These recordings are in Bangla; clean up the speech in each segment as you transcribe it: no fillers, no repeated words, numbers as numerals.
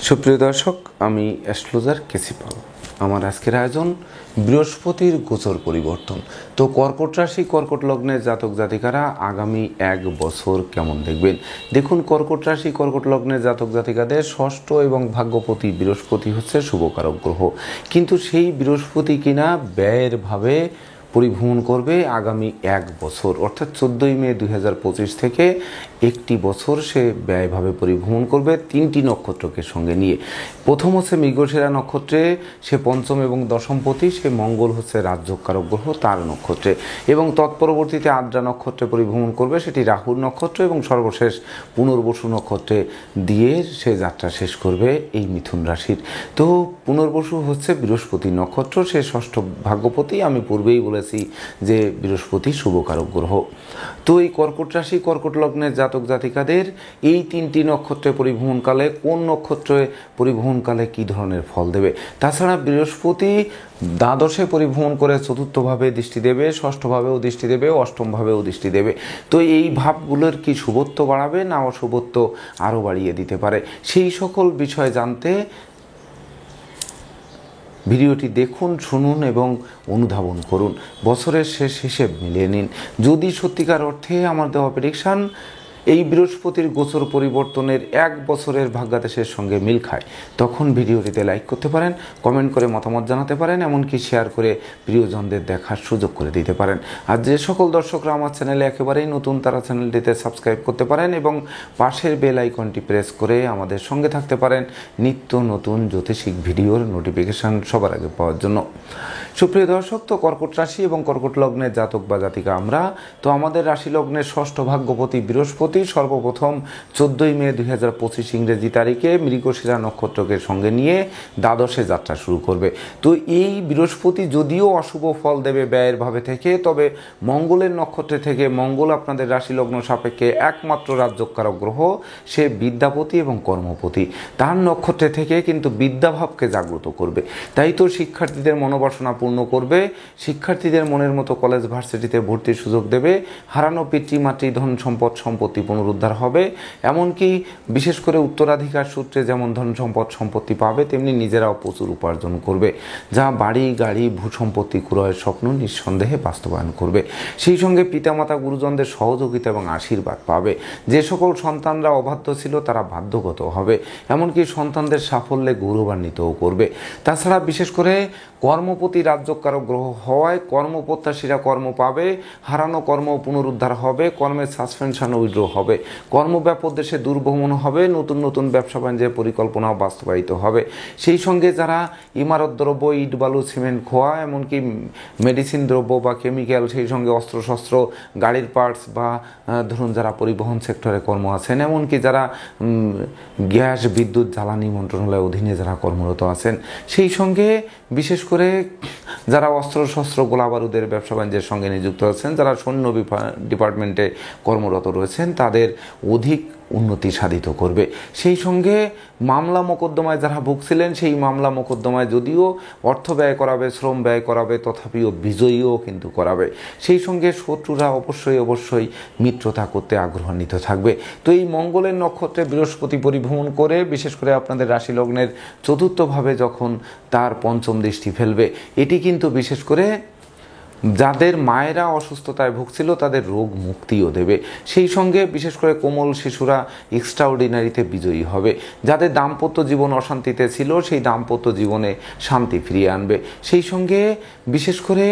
সুপ্রিয় দর্শক, আমি অ্যাস্ট্রোলজার কেসি পাল। আমার আজকের আয়োজন বৃহস্পতির গোচর পরিবর্তন। তো কর্কট রাশি, কর্কট লগ্নের জাতক জাতিকারা আগামী এক বছর কেমন দেখবেন দেখুন। কর্কট রাশি, কর্কট লগ্নের জাতক জাতিকাদের ষষ্ঠ এবং ভাগ্যপতি বৃহস্পতি হচ্ছে শুভকারক গ্রহ, কিন্তু সেই বৃহস্পতি কিনা ব্যয়ের ভাবে পরিভ্রমণ করবে আগামী এক বছর, অর্থাৎ 14ই মে 2025 থেকে একটি বছর সে ব্যয়ভাবে পরিভ্রমণ করবে তিনটি নক্ষত্রকে সঙ্গে নিয়ে। প্রথম হচ্ছে মৃগশিরা নক্ষত্রে সে পঞ্চম এবং দশমপতি, সে মঙ্গল হচ্ছে রাজযোগকারক গ্রহ তার নক্ষত্রে, এবং তৎপরবর্তীতে আদ্রা নক্ষত্রে পরিভ্রমণ করবে, সেটি রাহুর নক্ষত্র, এবং সর্বশেষ পুনর্বসু নক্ষত্রে দিয়ে সে যাত্রা শেষ করবে এই মিথুন রাশির। তো পুনর্বসু হচ্ছে বৃহস্পতি নক্ষত্র, সে ষষ্ঠ ভাগ্যপতি। আমি পূর্বেই বলেছি যে বৃহস্পতি শুভকারক গ্রহ। তো এই কর্কট রাশি, কর্কট লগ্নের জাতক জাতিকাদের এই তিনটি নক্ষত্রে পরিভ্রমণকালে কোন নক্ষত্রে পরিভ্রমণকালে কী ধরনের ফল দেবে। তাছাড়া বৃহস্পতি দ্বাদশে পরিভ্রমণ করে চতুর্থভাবে দৃষ্টি দেবে, ষষ্ঠভাবেও দৃষ্টি দেবে, অষ্টমভাবেও দৃষ্টি দেবে। তো এই ভাবগুলোর কি শুভত্ব বাড়াবে না অশুভত্ব আরও বাড়িয়ে দিতে পারে, সেই সকল বিষয় জানতে ভিডিওটি দেখুন, শুনুন এবং অনুধাবন করুন। বছরের শেষ হিসেব মিলিয়ে নিন। যদি সত্যিকার অর্থে আমার দেওয়া প্রেডিকশান এই বৃহস্পতির গোচর পরিবর্তনের এক বছরের ভাগ্যাদেশের সঙ্গে মিল খায়, তখন ভিডিওটিতে লাইক করতে পারেন, কমেন্ট করে মতামত জানাতে পারেন, এমনকি শেয়ার করে প্রিয়জনদের দেখার সুযোগ করে দিতে পারেন। আর যে সকল দর্শকরা আমার চ্যানেলে একেবারেই নতুন, তারা চ্যানেলটিতে সাবস্ক্রাইব করতে পারেন এবং পাশের বেল আইকনটি প্রেস করে আমাদের সঙ্গে থাকতে পারেন নিত্য নতুন জ্যোতিষিক ভিডিওর নোটিফিকেশান সবার আগে পাওয়ার জন্য। সুপ্রিয় দর্শক, তো কর্কট রাশি এবং কর্কট লগ্নের জাতক বা জাতিকা আমরা, তো আমাদের রাশি লগ্নের ষষ্ঠ ভাগ্যপতি বৃহস্পতি সর্বপ্রথম 14ই মে 2025 ইংরেজি তারিখে মৃগশিরা নক্ষত্রকে সঙ্গে নিয়ে দ্বাদশে যাত্রা শুরু করবে। তো এই বৃহস্পতি যদিও অশুভ ফল দেবে ব্যয়ের ভাবে থেকে, তবে মঙ্গলের নক্ষত্রে থেকে, মঙ্গল আপনাদের রাশি লগ্ন সাপেক্ষে একমাত্র রাজযোগকারক গ্রহ, সে বিদ্যাপতি এবং কর্মপতি, তার নক্ষত্রে থেকে কিন্তু বিদ্যাভাবকে জাগ্রত করবে। তাই তো শিক্ষার্থীদের মনোবাসনা পূর্ণ করবে, শিক্ষার্থীদের মনের মতো কলেজ ভার্সিটিতে ভর্তির সুযোগ দেবে, হারানো পিতৃমাতৃ ধন সম্পদ সম্পত্তি পুনরুদ্ধার হবে, এমনকি বিশেষ করে উত্তরাধিকার সূত্রে যেমন ধন সম্পদ সম্পত্তি পাবে, তেমনি নিজেরাও প্রচুর উপার্জন করবে, যা বাড়ি গাড়ি ভূসম্পত্তি ক্রয়ের স্বপ্ন নিঃসন্দেহে বাস্তবায়ন করবে। সেই সঙ্গে পিতামাতা গুরুজনদের সহযোগিতা এবং আশীর্বাদ পাবে। যে সকল সন্তানরা অবাধ্য ছিল তারা বাধ্যগত হবে, এমনকি সন্তানদের সাফল্যে গৌরবান্বিতও করবে। তাছাড়া বিশেষ করে কর্মপতি রাজযোগকারক গ্রহ হওয়ায় কর্মপ্রত্যাশীরা কর্ম পাবে, হারানো কর্ম পুনরুদ্ধার হবে, কর্মের সাসপেনশন উইথড্র হবে, কর্মব্যাপক দেশে দূরভ্রমণ হবে, নতুন নতুন ব্যবসা বাণিজ্যের পরিকল্পনাও বাস্তবায়িত হবে। সেই সঙ্গে যারা ইমারত দ্রব্য, ইট বালু সিমেন্ট খোয়া, এমনকি মেডিসিন দ্রব্য বা কেমিক্যাল, সেই সঙ্গে অস্ত্রশস্ত্র, গাড়ির পার্টস, বা ধরুন যারা পরিবহন সেক্টরে কর্ম আছেন, এমনকি যারা গ্যাস বিদ্যুৎ জ্বালানি মন্ত্রণালয়ের অধীনে যারা কর্মরত আছেন, সেই সঙ্গে বিশেষ করে যারা অস্ত্রশস্ত্র গোলাবারুদের ব্যবসা বাণিজ্যের সঙ্গে নিযুক্ত আছেন, যারা সৈন্য ডিপার্টমেন্টে কর্মরত রয়েছেন, তাদের অধিক উন্নতি সাধিত করবে। সেই সঙ্গে মামলা মোকদ্দমায় যারা ভুগছিলেন, সেই মামলা মোকদ্দমায় যদিও অর্থ ব্যয় করাবে, শ্রম ব্যয় করাবে, তথাপিও বিজয়ীও কিন্তু করাবে। সেই সঙ্গে শত্রুরা অবশ্যই মিত্রতা করতে আগ্রহান্বিত থাকবে। তো এই মঙ্গলের নক্ষত্রে বৃহস্পতি পরিভ্রমণ করে বিশেষ করে আপনাদের রাশি লগ্নের চতুর্থভাবে যখন তার পঞ্চম দৃষ্টি ফেলবে, এটি কিন্তু বিশেষ করে যাদের মায়েরা অসুস্থতায় ভুগছিল তাদের রোগ মুক্তিও দেবে। সেই সঙ্গে বিশেষ করে কোমল শিশুরা এক্সট্রাঅর্ডিনারিতে বিজয়ী হবে। যাদের দাম্পত্য জীবন অশান্তিতে ছিল, সেই দাম্পত্য জীবনে শান্তি ফিরিয়ে আনবে। সেই সঙ্গে বিশেষ করে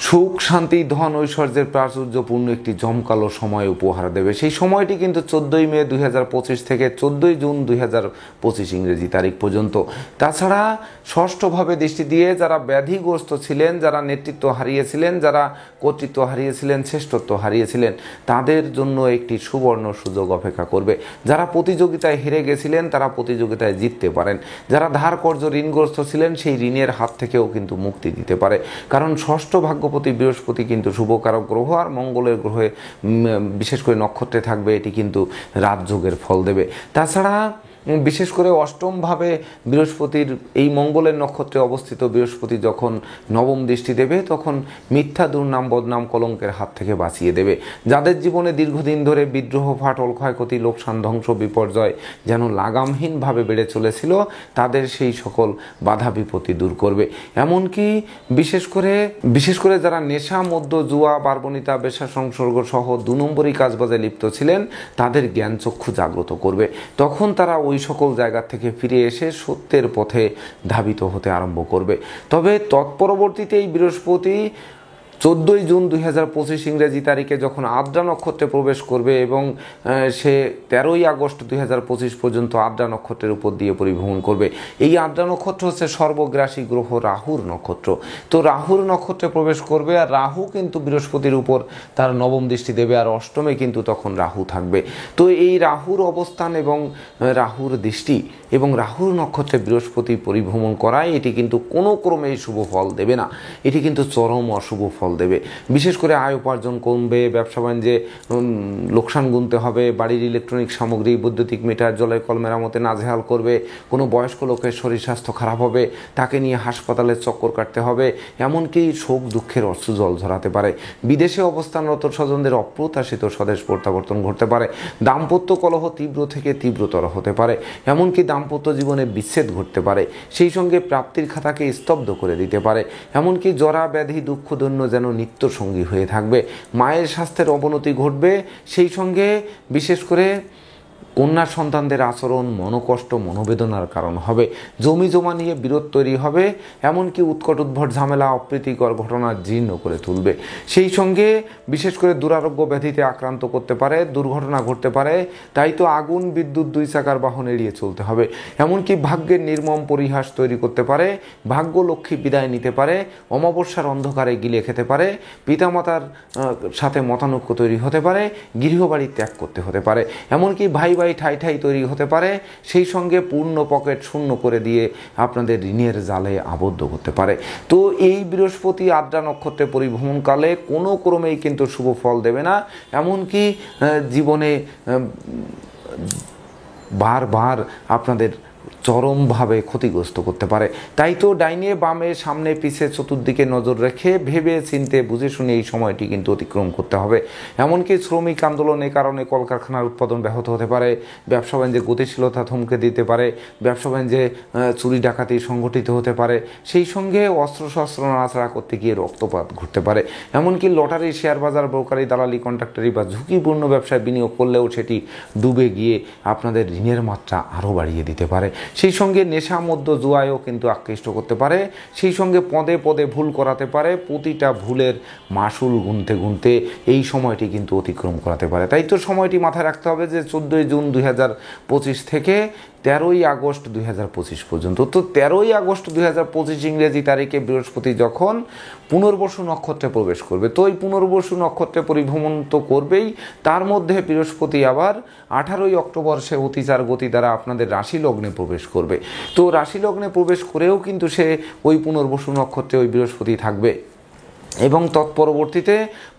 সুখ শান্তি ধন ঐশ্বর্যের প্রাচুর্যপূর্ণ একটি জমকালো সময় উপহার দেবে। সেই সময়টি কিন্তু 14ই মে 2025 থেকে 14ই জুন 2025 ইংরেজি তারিখ পর্যন্ত। তাছাড়া ষষ্ঠভাবে দৃষ্টি দিয়ে যারা ব্যাধিগ্রস্ত ছিলেন, যারা নেতৃত্ব হারিয়েছিলেন, যারা কর্তৃত্ব হারিয়েছিলেন, শ্রেষ্ঠত্ব হারিয়েছিলেন, তাদের জন্য একটি সুবর্ণ সুযোগ অপেক্ষা করবে। যারা প্রতিযোগিতায় হেরে গেছিলেন তারা প্রতিযোগিতায় জিততে পারেন। যারা ধার কর্জ ঋণগ্রস্ত ছিলেন, সেই ঋণের হাত থেকেও কিন্তু মুক্তি দিতে পারে, কারণ ষষ্ঠ ভাগ্যপতি বৃহস্পতি কিন্তু শুভকারক গ্রহ, আর মঙ্গলের গ্রহে বিশেষ করে নক্ষত্রে থাকবে, এটি কিন্তু রাজযোগের ফল দেবে। তাছাড়া বিশেষ করে অষ্টমভাবে বৃহস্পতির এই মঙ্গলের নক্ষত্রে অবস্থিত বৃহস্পতি যখন নবম দৃষ্টি দেবে তখন মিথ্যা দুর্নাম বদনাম কলঙ্কের হাত থেকে বাঁচিয়ে দেবে। যাদের জীবনে দীর্ঘদিন ধরে বিদ্রোহ ফাটল ক্ষয়ক্ষতি লোকসান ধ্বংস বিপর্যয় যেন লাগামহীনভাবে বেড়ে চলেছিল তাদের সেই সকল বাধা বিপত্তি দূর করবে। এমনকি বিশেষ করে যারা নেশা মদ্য জুয়া বার্বণিতা বেশা সংসর্গ সহ 2 নম্বরী কাজবাজে লিপ্ত ছিলেন তাদের জ্ঞানচক্ষু জাগ্রত করবে। তখন তারা ওই সকল জায়গা থেকে ফিরে এসে সত্যের পথে ধাবিত হতে আরম্ভ করবে। তবে তৎপরবর্তীতে এই বৃহস্পতি 14 জুন 2025 ইংরেজি তারিখে যখন আদ্রা নক্ষত্রে প্রবেশ করবে এবং সে 13 আগস্ট 2025 পর্যন্ত আদ্রা নক্ষত্রের উপর দিয়ে পরিভ্রমণ করবে। এই আদ্রা নক্ষত্র হচ্ছে সর্বগ্রাসী গ্রহ রাহুর নক্ষত্র। তো রাহুর নক্ষত্রে প্রবেশ করবে আর রাহু কিন্তু বৃহস্পতির উপর তার নবম দৃষ্টি দেবে আর অষ্টমে কিন্তু তখন রাহু থাকবে। তো এই রাহুর অবস্থান এবং রাহুর দৃষ্টি এবং রাহুর নক্ষত্রে বৃহস্পতি পরিভ্রমণ করায় এটি কিন্তু কোনো ক্রমেই শুভ ফল দেবে না, এটি কিন্তু চরম অশুভ ফল দেবে। বিশেষ করে আয় উপার্জন কমবে, ব্যবসা বাণিজ্যে লোকসান গুনতে হবে, বাড়ির ইলেকট্রনিক সামগ্রী বৈদ্যুতিক মিটার জলের কল মেরামতে নাজেহাল করবে, কোনো বয়স্ক লোকের শরীর স্বাস্থ্য খারাপ হবে, তাকে নিয়ে হাসপাতালে চক্কর কাটতে হবে, এমনকি শোক দুঃখের অশ্রু জল ঝরাতে পারে। বিদেশে অবস্থানরত স্বজনদের অপ্রত্যাশিত স্বদেশ প্রত্যাবর্তন ঘটতে পারে। দাম্পত্য কলহ তীব্র থেকে তীব্রতর হতে পারে, এমনকি দাম্পত্য জীবনে বিচ্ছেদ ঘটতে পারে। সেই সঙ্গে প্রাপ্তির খাতাকে স্তব্ধ করে দিতে পারে। এমনকি জরা ব্যাধি দুঃখ দৈন্য যেন নিত্য সঙ্গী হয়ে থাকবে। মায়ের স্বাস্থ্যের অবনতি ঘটবে। সেই সঙ্গে বিশেষ করে কন্যা সন্তানদের আচরণ মনোকষ্ট মনোবেদনার কারণ হবে। জমি জমা নিয়ে বিরোধ তৈরি হবে, এমনকি উৎকট উদ্ভট ঝামেলা অপ্রীতিকর ঘটনা জীর্ণ করে তুলবে। সেই সঙ্গে বিশেষ করে দুরারোগ্য ব্যাধিতে আক্রান্ত করতে পারে, দুর্ঘটনা ঘটতে পারে। তাই তো আগুন বিদ্যুৎ 2 চাকার বাহন এড়িয়ে চলতে হবে। এমনকি ভাগ্যের নির্মম পরিহাস তৈরি করতে পারে, ভাগ্য লক্ষ্মী বিদায় নিতে পারে, অমাবস্যার অন্ধকারে গিলে খেতে পারে, পিতামাতার সাথে মতানৈক্য তৈরি হতে পারে, গৃহবাড়ি ত্যাগ করতে হতে পারে, এমনকি ভাই ঠাই ঠাই তৈরি হতে পারে। সেই সঙ্গে পূর্ণ পকেট শূন্য করে দিয়ে আপনাদের ঋণের জালে আবদ্ধ করতে পারে। তো এই বৃহস্পতি আদ্রা নক্ষত্রে পরিভ্রমণকালে কোনো ক্রমেই কিন্তু শুভ ফল দেবে না, এমনকি জীবনে বারবার আপনাদের চরমভাবে ক্ষতিগ্রস্ত করতে পারে। তাই তো ডাইনে বামে সামনে পিছে চতুর্দিকে নজর রেখে ভেবে চিনতে বুঝে শুনে এই সময়টি কিন্তু অতিক্রম করতে হবে। এমনকি শ্রমিক আন্দোলনের কারণে কলকারখানার উৎপাদন ব্যাহত হতে পারে, ব্যবসা বাণিজ্যে গতিশীলতা থমকে দিতে পারে, ব্যবসা বাণিজ্যে চুরি ডাকাতি সংগঠিত হতে পারে। সেই সঙ্গে অস্ত্রশস্ত্র নাড়াচাড়া করতে গিয়ে রক্তপাত ঘটতে পারে। এমনকি লটারি শেয়ার বাজার ব্রোকারি দালালি কন্ট্রাক্টরি বা ঝুঁকিপূর্ণ ব্যবসায় বিনিয়োগ করলেও সেটি ডুবে গিয়ে আপনাদের ঋণের মাত্রা আরও বাড়িয়ে দিতে পারে। সেই সঙ্গে নেশা মদ্য জুয়ায়ও কিন্তু আকৃষ্ট করতে পারে। সেই সঙ্গে পদে পদে ভুল করাতে পারে, প্রতিটা ভুলের মাসুল গুনতে গুনতে এই সময়টি কিন্তু অতিক্রম করাতে পারে। তাই তো সময়টি মাথায় রাখতে হবে যে 14 জুন 2025 থেকে 13 আগস্ট 2025 পর্যন্ত। তো 13 আগস্ট 2025 ইংরেজি তারিখে বৃহস্পতি যখন পুনর্বসু নক্ষত্রে প্রবেশ করবে, তো এই পুনর্বসু নক্ষত্রে পরিভ্রমণ তো করবেই, তার মধ্যে বৃহস্পতি আবার 18 অক্টোবর সে অতিচার গতি দ্বারা আপনাদের রাশি লগ্নে প্রবেশ করবে। তো রাশি লগ্নে প্রবেশ করেও কিন্তু সে ওই পুনর্বসু নক্ষত্রে ওই বৃহস্পতি থাকবে এবং তৎপরবর্তীতে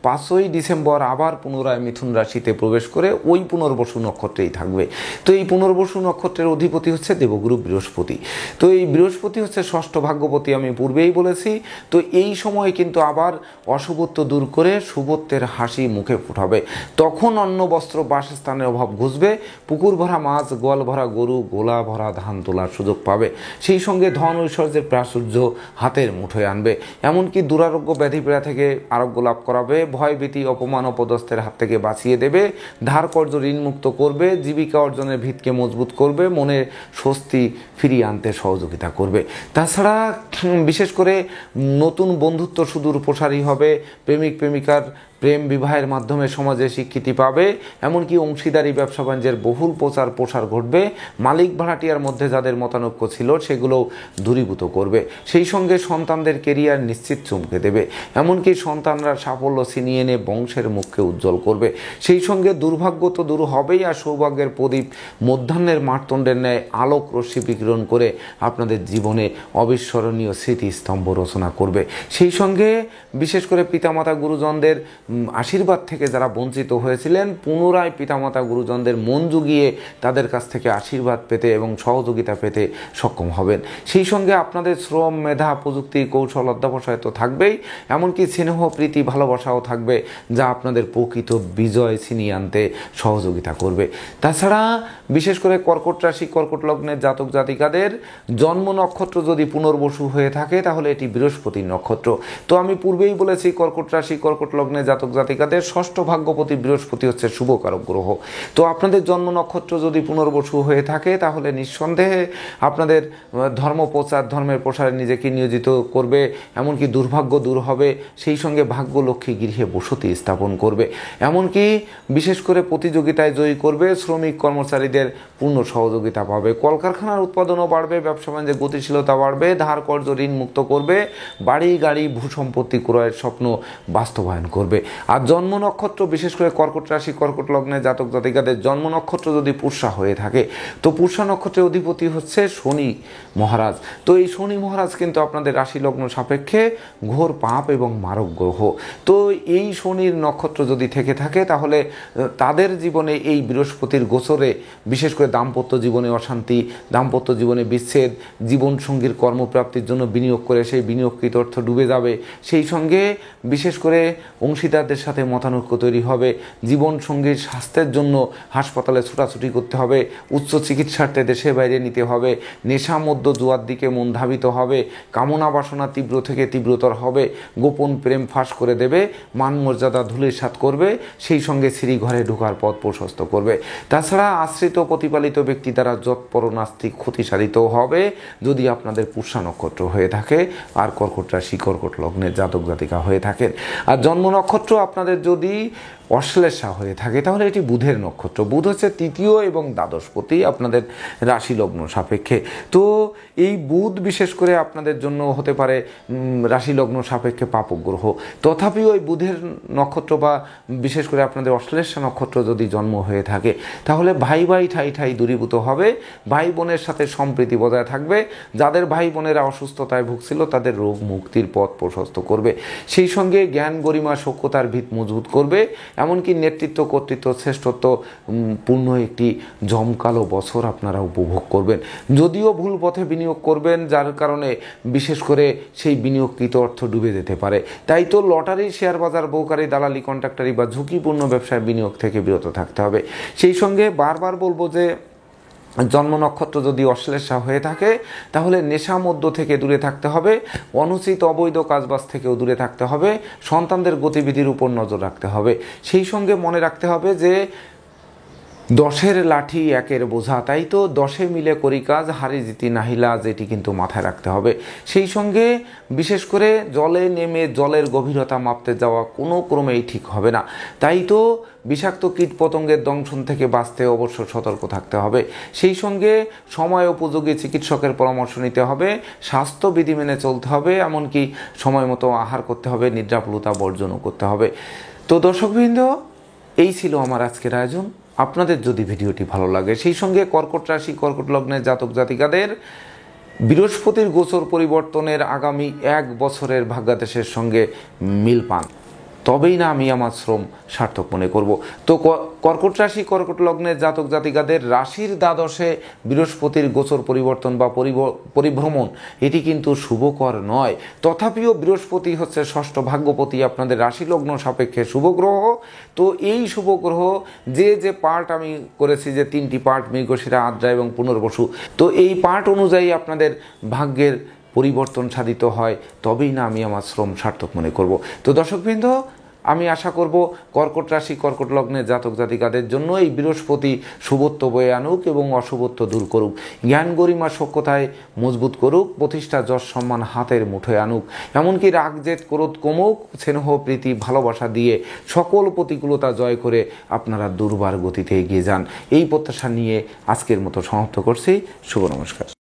5ই ডিসেম্বর আবার পুনরায় মিথুন রাশিতে প্রবেশ করে ওই পুনর্বসু নক্ষত্রেই থাকবে। তো এই পুনর্বসু নক্ষত্রের অধিপতি হচ্ছে দেবগুরু বৃহস্পতি। তো এই বৃহস্পতি হচ্ছে ষষ্ঠ ভাগ্যপতি, আমি পূর্বেই বলেছি। তো এই সময় কিন্তু আবার অশুভত্ব দূর করে শুভত্বের হাসি মুখে ফুটাবে। তখন অন্ন বস্ত্র বাসস্থানের অভাব ঘুচবে, পুকুর ভরা মাছ গোয়াল ভরা গরু গোলা ভরা ধান তোলার সুযোগ পাবে। সেই সঙ্গে ধন ঐশ্বর্যের প্রাচুর্য হাতের মুঠোয় আনবে। এমনকি দুরারোগ্য ব্যাধি পীড়া থেকে আরোগ্য লাভ করাবে, ভয় ভীতি অপমান অপদস্থের হাত থেকে বাঁচিয়ে দেবে, ধার কর্য ঋণমুক্ত করবে, জীবিকা অর্জনের ভিতকে মজবুত করবে, মনে স্বস্তি ফিরিয়ে আনতে সহযোগিতা করবে। তাছাড়া বিশেষ করে নতুন বন্ধুত্ব সুদূর প্রসারী হবে, প্রেমিক প্রেমিকার প্রেম বিবাহের মাধ্যমে সমাজে স্বীকৃতি পাবে, এমনকি অংশীদারি ব্যবসা বাণিজ্যের বহুল প্রসার ঘটবে। মালিক ভাড়াটিয়ার মধ্যে যাদের মতানৈক্য ছিল সেগুলো দূরীভূত করবে। সেই সঙ্গে সন্তানদের কেরিয়ার নিশ্চিত চমকে দেবে। এমনকি সন্তানরা সাফল্য ছিনিয়ে এনে বংশের মুখকে উজ্জ্বল করবে। সেই সঙ্গে দুর্ভাগ্য তো দূর হবেই, আর সৌভাগ্যের প্রদীপ মধ্যাহ্নের মার্তণ্ডের ন্যায় আলোক রশ্মি বিকিরণ করে আপনাদের জীবনে অবিস্মরণীয় স্মৃতিস্তম্ভ রচনা করবে। সেই সঙ্গে বিশেষ করে পিতামাতা গুরুজনদের আশীর্বাদ থেকে যারা বঞ্চিত হয়েছিলেন, পুনরায় পিতামাতা গুরুজনদের মন জুগিয়ে তাদের কাছ থেকে আশীর্বাদ পেতে এবং সহযোগিতা পেতে সক্ষম হবেন। সেই সঙ্গে আপনাদের শ্রম, মেধা, প্রযুক্তি, কৌশল, অধ্যবসায় তো থাকবেই, এমনকি স্নেহ, প্রীতি, ভালোবাসাও থাকবে, যা আপনাদের প্রকৃত বিজয় ছিনিয়ে আনতে সহযোগিতা করবে। তাছাড়া বিশেষ করে কর্কট রাশি, কর্কট লগ্নের জাতক জাতিকাদের জন্ম নক্ষত্র যদি পুনর্বসু হয়ে থাকে তাহলে এটি বৃহস্পতির নক্ষত্র। তো আমি পূর্বেই বলেছি কর্কট রাশি, কর্কট লগ্নের জাতক জাতিকাদের ষষ্ঠ ভাগ্যপতি বৃহস্পতি হচ্ছে শুভকারক গ্রহ। তো আপনাদের জন্ম নক্ষত্র যদি পুনর্বসু হয়ে থাকে তাহলে নিঃসন্দেহে আপনাদের ধর্ম প্রচার, ধর্মের প্রসারে নিজেকে নিয়োজিত করবে, এমনকি দুর্ভাগ্য দূর হবে। সেই সঙ্গে ভাগ্যলক্ষ্মী গৃহে বসতি স্থাপন করবে, এমনকি বিশেষ করে প্রতিযোগিতায় জয়ী করবে, শ্রমিক কর্মচারীদের পূর্ণ সহযোগিতা পাবে, কলকারখানার উৎপাদনও বাড়বে, ব্যবসা বাণিজ্যে গতিশীলতা বাড়বে, ধার কর্জ ঋণ মুক্ত করবে, বাড়ি গাড়ি ভূসম্পত্তি ক্রয়ের স্বপ্ন বাস্তবায়ন করবে। আর জন্ম নক্ষত্র বিশেষ করে কর্কট রাশি, কর্কট লগ্নের জাতক জাতিকাদের জন্ম নক্ষত্র যদি পুষ্যা হয়ে থাকে, তো পুষ্যা নক্ষত্রের অধিপতি হচ্ছে শনি মহারাজ। তো এই শনি মহারাজ কিন্তু আপনাদের রাশি লগ্ন সাপেক্ষে ঘোর পাপ এবং মারক গ্রহ। তো এই শনির নক্ষত্র যদি থেকে থাকে তাহলে তাদের জীবনে এই বৃহস্পতির গোচরে বিশেষ করে দাম্পত্য জীবনে অশান্তি, দাম্পত্য জীবনে বিচ্ছেদ, জীবনসঙ্গীর কর্মপ্রাপ্তির জন্য বিনিয়োগ করে সেই বিনিয়োগকৃত অর্থ ডুবে যাবে। সেই সঙ্গে বিশেষ করে অংশীদারদের সাথে মতানৈক্য তৈরি হবে, জীবনসঙ্গীর স্বাস্থ্যের জন্য হাসপাতালে ছোটাছুটি করতে হবে, উচ্চ চিকিৎসার্থে দেশে বাইরে নিতে হবে, নেশা মধ্য জুয়ার দিকে মন ধাবিত হবে, কামনা বাসনা তীব্র থেকে তীব্রতর হবে, গোপন প্রেম ফাঁস করে দেবে, মান মর্যাদা ধূলিসাৎ করবে, সেই সঙ্গে শ্রী ঘরে ঢোকার পথ প্রশস্ত করবে। তাছাড়া আশ্রিত প্রতিপালিত ব্যক্তি দ্বারা যৎপর নাস্তিক ক্ষতিসাধিত হবে যদি আপনাদের পুষ্যা নক্ষত্র হয়ে থাকে আর কর্কট রাশি, কর্কট লগ্নের জাতক জাতিকা হয়ে থাকেন। আর জন্ম নক্ষত্র আপনাদের যদি অশ্লেষা হয়ে থাকে তাহলে এটি বুধের নক্ষত্র। বুধ হচ্ছে তৃতীয় এবং দ্বাদশপতি আপনাদের রাশি লগ্ন সাপেক্ষে। তো এই বুধ বিশেষ করে আপনাদের জন্য হতে পারে রাশি লগ্ন সাপেক্ষে পাপক গ্রহ। তথাপিও ওই বুধের নক্ষত্র বা বিশেষ করে আপনাদের অশ্লেষা নক্ষত্র যদি জন্ম হয়ে থাকে তাহলে ভাই ভাই ঠাই ঠাই দূরীভূত হবে, ভাই বোনের সাথে সম্প্রীতি বজায় থাকবে, যাদের ভাই বোনেরা অসুস্থতায় ভুগছিল তাদের রোগ মুক্তির পথ প্রশস্ত করবে। সেই সঙ্গে জ্ঞান, গরিমা, সখ্যতার ভিত মজবুত করবে, এমনকি নেতৃত্ব, কর্তৃত্ব, শ্রেষ্ঠত্ব পূর্ণ একটি জমকালো বছর আপনারা উপভোগ করবেন। যদিও ভুল পথে বিনিয়োগ করবেন, যার কারণে বিশেষ করে সেই বিনিয়োগকৃত অর্থ ডুবে যেতে পারে। তাই তো লটারি, শেয়ার বাজার, বউকারি, দালালি, কন্ট্রাক্টারি বা ঝুঁকিপূর্ণ ব্যবসায় বিনিয়োগ থেকে বিরত থাকতে হবে। সেই সঙ্গে বারবার বলবো যে জন্ম নক্ষত্র যদি অশ্লেষা হয়ে থাকে তাহলে নেশা মধ্য থেকে দূরে থাকতে হবে, অনুচিত অবৈধ কাজবাজ থেকেও দূরে থাকতে হবে, সন্তানদের গতিবিধির উপর নজর রাখতে হবে। সেই সঙ্গে মনে রাখতে হবে যে দশের লাঠি একের বোঝা, তাই তো দশে মিলে করি কাজ, হারি জিতি নাহিলাজ, এটি কিন্তু মাথায় রাখতে হবে। সেই সঙ্গে বিশেষ করে জলে নেমে জলের গভীরতা মাপতে যাওয়া কোনো ক্রমেই ঠিক হবে না। তাই তো বিষাক্ত কীট পতঙ্গের দংশন থেকে বাঁচতে অবশ্য সতর্ক থাকতে হবে। সেই সঙ্গে সময় উপযোগী চিকিৎসকের পরামর্শ নিতে হবে, স্বাস্থ্যবিধি মেনে চলতে হবে, এমনকি সময় মতো আহার করতে হবে, নিদ্রাপুলতা বর্জনও করতে হবে। তো দর্শকবৃন্দ, এই ছিল আমার আজকের আয়োজন। আপনাদের যদি ভিডিওটি ভালো লাগে, সেই সঙ্গে কর্কট রাশি, কর্কট লগ্নের জাতক জাতিকাদের বৃহস্পতির গোচর পরিবর্তনের আগামী 1 বছরের ভাগ্যাদেশের সঙ্গে মিল পান, তবেই না আমি আমার শ্রম সার্থক মনে করব। তো কর্কট রাশি, কর্কট লগ্নের জাতক জাতিকাদের রাশির দ্বাদশে বৃহস্পতির গোচর পরিবর্তন বা পরিভ্রমণ এটি কিন্তু শুভকর নয়। তথাপিও বৃহস্পতি হচ্ছে ষষ্ঠ ভাগ্যপতি আপনাদের রাশি লগ্ন সাপেক্ষে শুভ গ্রহ। তো এই শুভ গ্রহ যে পার্ট আমি করেছি, যে 3টি পার্ট, মৃগশিরা, আদ্রা এবং পুনর্বসু, তো এই পার্ট অনুযায়ী আপনাদের ভাগ্যের পরিবর্তন সাধিত হয়, তবেই না আমি আমার শ্রম সার্থক মনে করব। তো দর্শকবৃন্দ, আমি আশা করব কর্কট রাশি, কর্কট লগ্নের জাতক জাতিকাদের জন্য এই বৃহস্পতি শুভত্ব বয়ে আনুক এবং অশুভত্ব দূর করুক, জ্ঞান, গরিমা, সখ্যতায় মজবুত করুক, প্রতিষ্ঠা, যশ, সম্মান হাতের মুঠোয় আনুক, এমনকি রাগ, জেদ, ক্রোধ কমুক, স্নেহ, প্রীতি, ভালোবাসা দিয়ে সকল প্রতিকূলতা জয় করে আপনারা দুর্বার গতিতে এগিয়ে যান। এই প্রত্যাশা নিয়ে আজকের মতো সমাপ্ত করছি। শুভ নমস্কার।